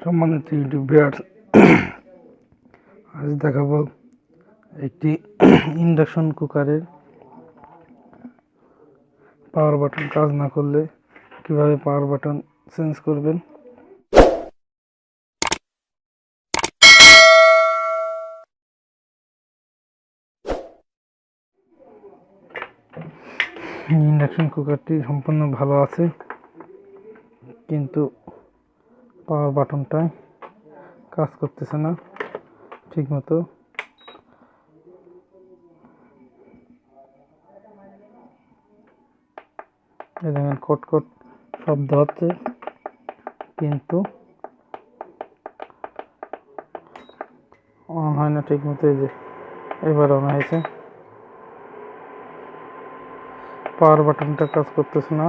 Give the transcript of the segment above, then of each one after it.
সম্মানিত YouTube viewers, আজ দেখাবো একটি ইন্ডাকশন কুকারের পাওয়ার বাটন কাজ না করলে কিভাবে পাওয়ার বাটন চেঞ্জ করবেন। ইন্ডাকশন কুকারটি সম্পূর্ণ ভালো আছে, কিন্তু পাওয়ার বাটনটাই কাজ করতেছে না ঠিক মতো। দেখেন কটকট শব্দ হচ্ছে, কিন্তু অন হয় না ঠিক মতো। এই যে এবার অন হয়েছে, পাওয়ার বাটনটা কাজ করতেছে না।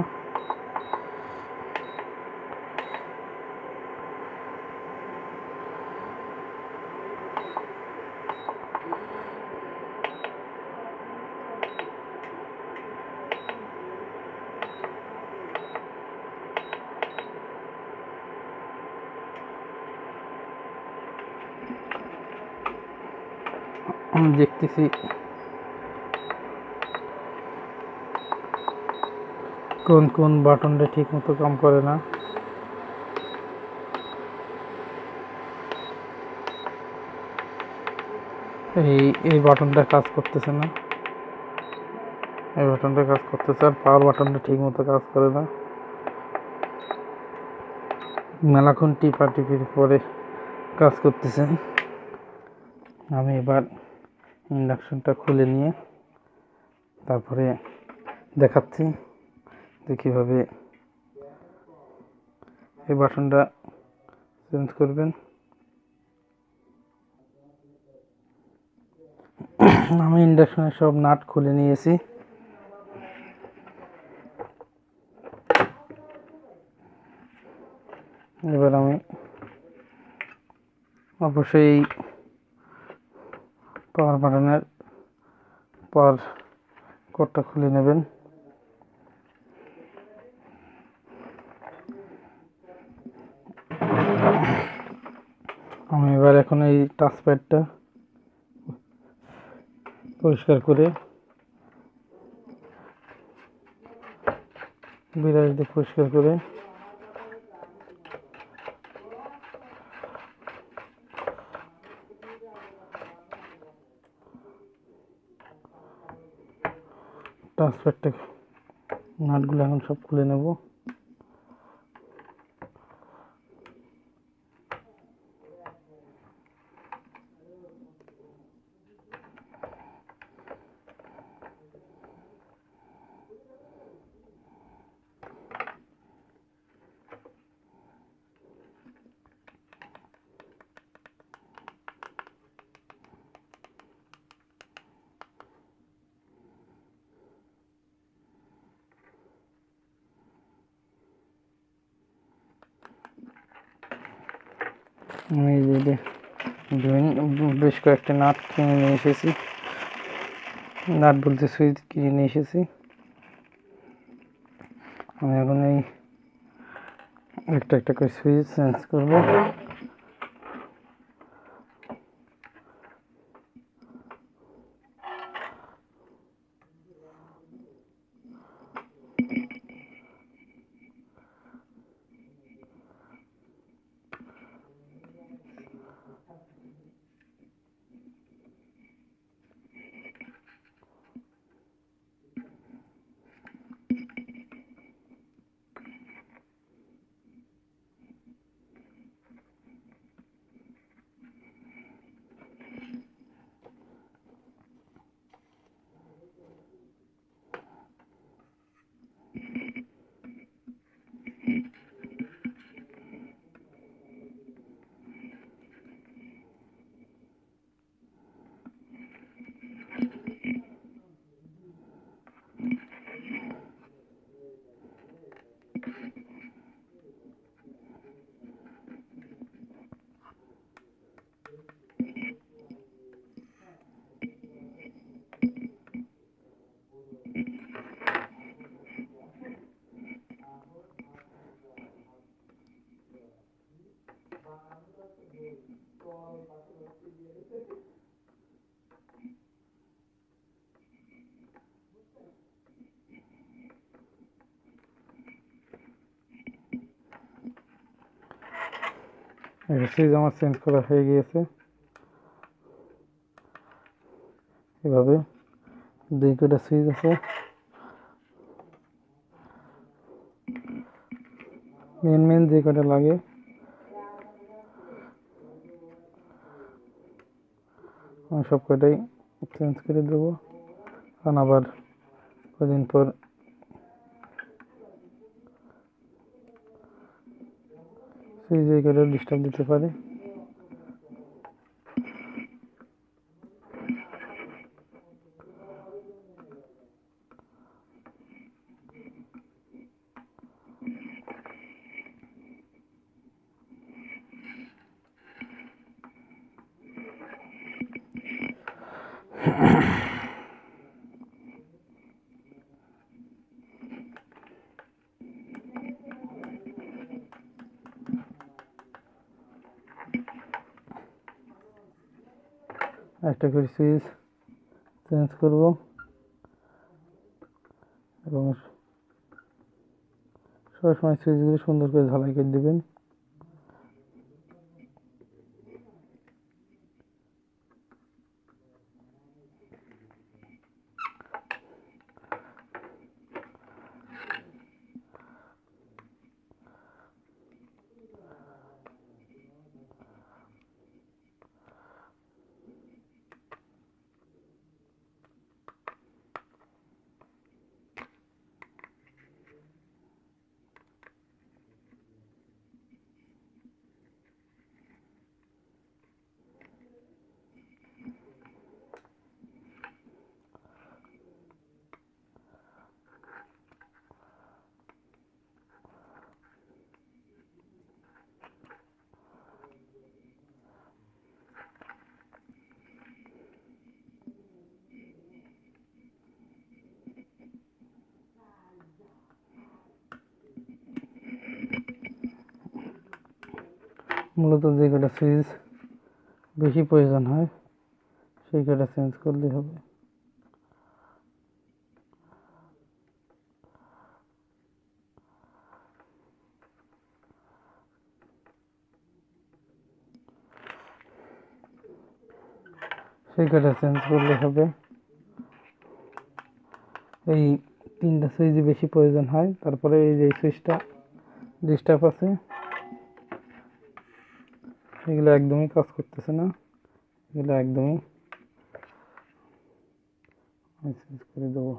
আমি দেখতেছি কোন কোন বাটনটা ঠিক মতো কাম করে না। এই বাটনটা কাজ করতেছে না, এই বাটনটা কাজ করতেছে, আর পাওয়ার বাটনটা ঠিক মতো কাজ করে না। মেলাক্ষণ টিপির পরে কাজ করতেছে। আমি এবার ইন্ডাকশনটা খুলে নিয়ে তারপরে দেখাচ্ছি যে কীভাবে এই বাটনটা চেঞ্জ করবেন। আমি ইন্ডাকশনের সব নাট খুলে নিয়েছি। এবার আমি অবশ্যই পাওয়ার বাটনের পাওয়ার কোডটা খুলে নেবেন। আমি এবার এখন এই টাচপ্যাডটা পরিষ্কার করে বিরাশ দিয়ে পরিষ্কার করে টাচপ্যাডটা নাটগুলো এখন সব খুলে নেব। আমি বেশ কয়েকটা নাট কিনে নিয়ে এসেছি, নাট বলতে সুইচ কিনে নিয়ে এসেছি। আমি এখন এই একটা একটা করে সুইচ চেঞ্জ করবো। সুইচ আমার চেঞ্জ করা হয়ে গিয়েছে। এভাবে দুই কটা সুইচ আছে। মেন যে কটা লাগে আমি সব কটাই চেঞ্জ করে দেবো, কারণ আবার কদিন পর সুইচ এই কটা ডিস্টার্ব দিতে পারে। একটা করে সুইচ চেঞ্জ করব এবং সবসময় সুইচগুলো সুন্দর করে ঝালাই করে দেবেন। মূলত যে কটা সুইচ বেশি প্রয়োজন হয় সেই কটা চেঞ্জ করলে হবে। সেই কটা চেঞ্জ করলে হবে। এই তিনটা সুইচ বেশি প্রয়োজন হয়। তারপরে এই যে সুইচটা ডিস্টার্ব আছে, এগুলো একদমই কাজ করতেছে না, এগুলো একদমই চেঞ্জ করে দেবো।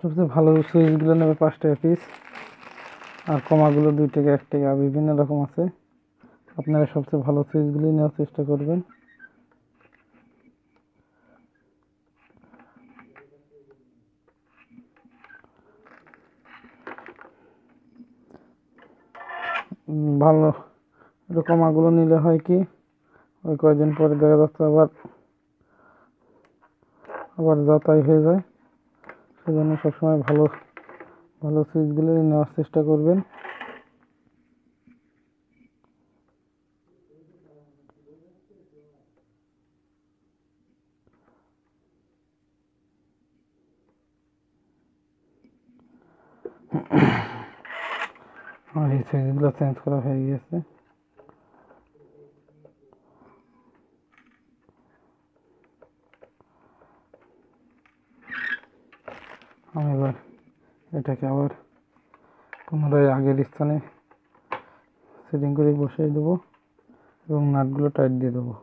সবচেয়ে ভালো সুইচগুলো নেবে 5 টাকা পিস, আর কমাগুলো 2 টাকা 1 টাকা, বিভিন্ন রকম আছে। আপনারা সবচেয়ে ভালো সুইচগুলি নেওয়ার চেষ্টা করবেন। ভালো একটু কমাগুলো নিলে হয় কি, ওই কয়েকদিন পরে দেখা যাচ্ছে আবার যাতাই হয়ে যায়। সেজন্য সবসময় ভালো ভালো সুইচগুলো নেওয়ার চেষ্টা করবেন। আর এই সুইচগুলো চেঞ্জ করা হয়ে গেছে। আমি এবার এটাকে আবার পুনরায় আগের স্থানে সেটিং করে বসিয়ে দেবো এবং নাটগুলো টাইট দিয়ে দেবো।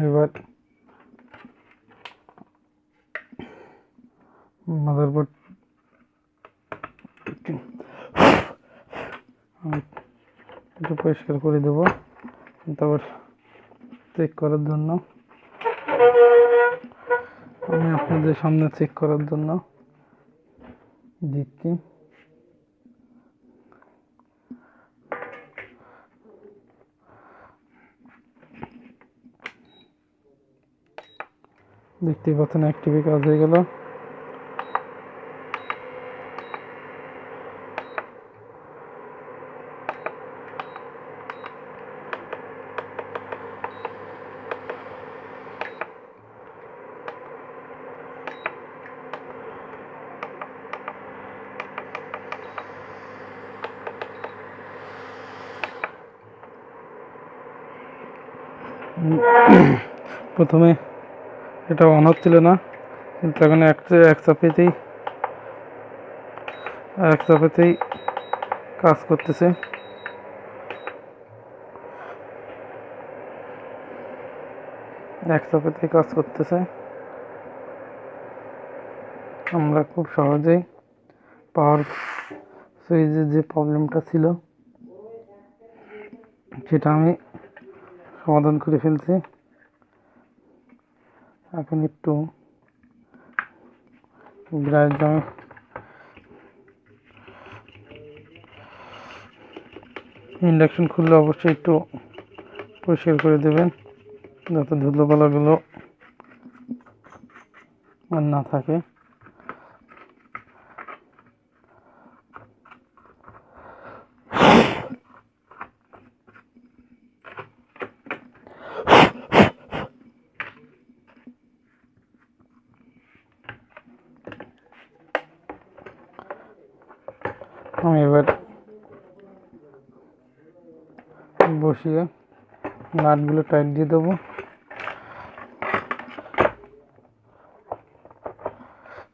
এবার মাদারবোর্ড একটু পরিষ্কার করে দেবো, তারপর চেক করার জন্য আমি আপনাদের সামনে চেক করার জন্য দিচ্ছি। দেখতেই পাচ্ছেন এক টিভি কাজ হয়ে গেল। প্রথমে এটা অন হচ্ছিল না, কিন্তু এখন এক চাপেতেই কাজ করতেছে। আমরা খুব সহজেই পাওয়ার সুইচের যে প্রবলেমটা ছিল সেটা আমি সমাধান করে ফেলছি। এখন একটু গ্রাইড ইন্ডাকশন খুললে অবশ্যই একটু পরিষ্কার করে দেবেন, যাতে ধুলোবালাগুলো আর না থাকে। আমি এবার বসিয়ে নাটগুলো টাইট দিয়ে দেবো।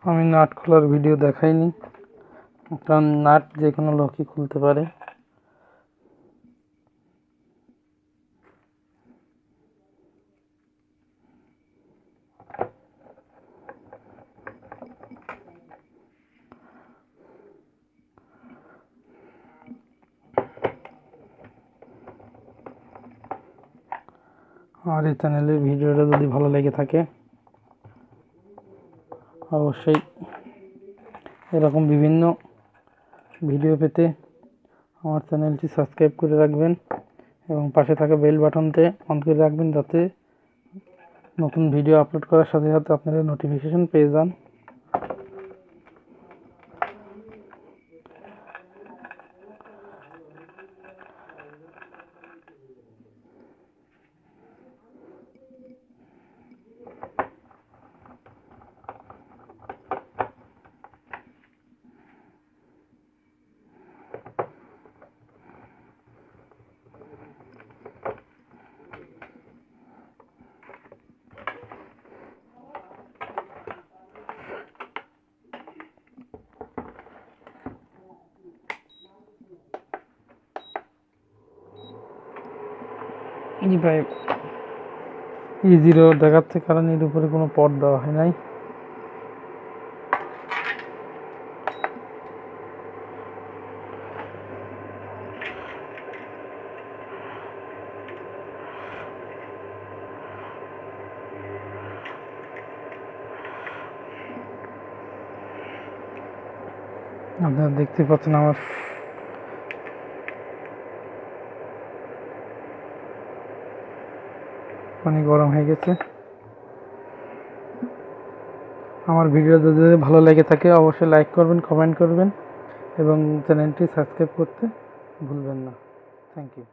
আমি নাট খোলার ভিডিও দেখাইনি, কারণ নাট যে কোনো লোকই খুলতে পারে। আর এই চ্যানেলের ভিডিওটা যদি ভালো লেগে থাকে অবশ্যই এরকম বিভিন্ন ভিডিও পেতে আমার চ্যানেলটি সাবস্ক্রাইব করে রাখবেন এবং পাশে থাকা বেল বাটনতে অন করে রাখবেন, যাতে নতুন ভিডিও আপলোড করার সাথে সাথে আপনারা নোটিফিকেশন পেয়ে যান। E0 দেখাচ্ছে, কারণ এর উপরে কোনো পট দেওয়া হয় নাই। আপনারা দেখতে পাচ্ছেন আমার পানি গরম হয়ে গেছে। আমার ভিডিও যদি ভালো লেগে থাকে অবশ্যই লাইক করবেন, কমেন্ট করবেন এবং চ্যানেলটি সাবস্ক্রাইব করতে ভুলবেন না। Thank you.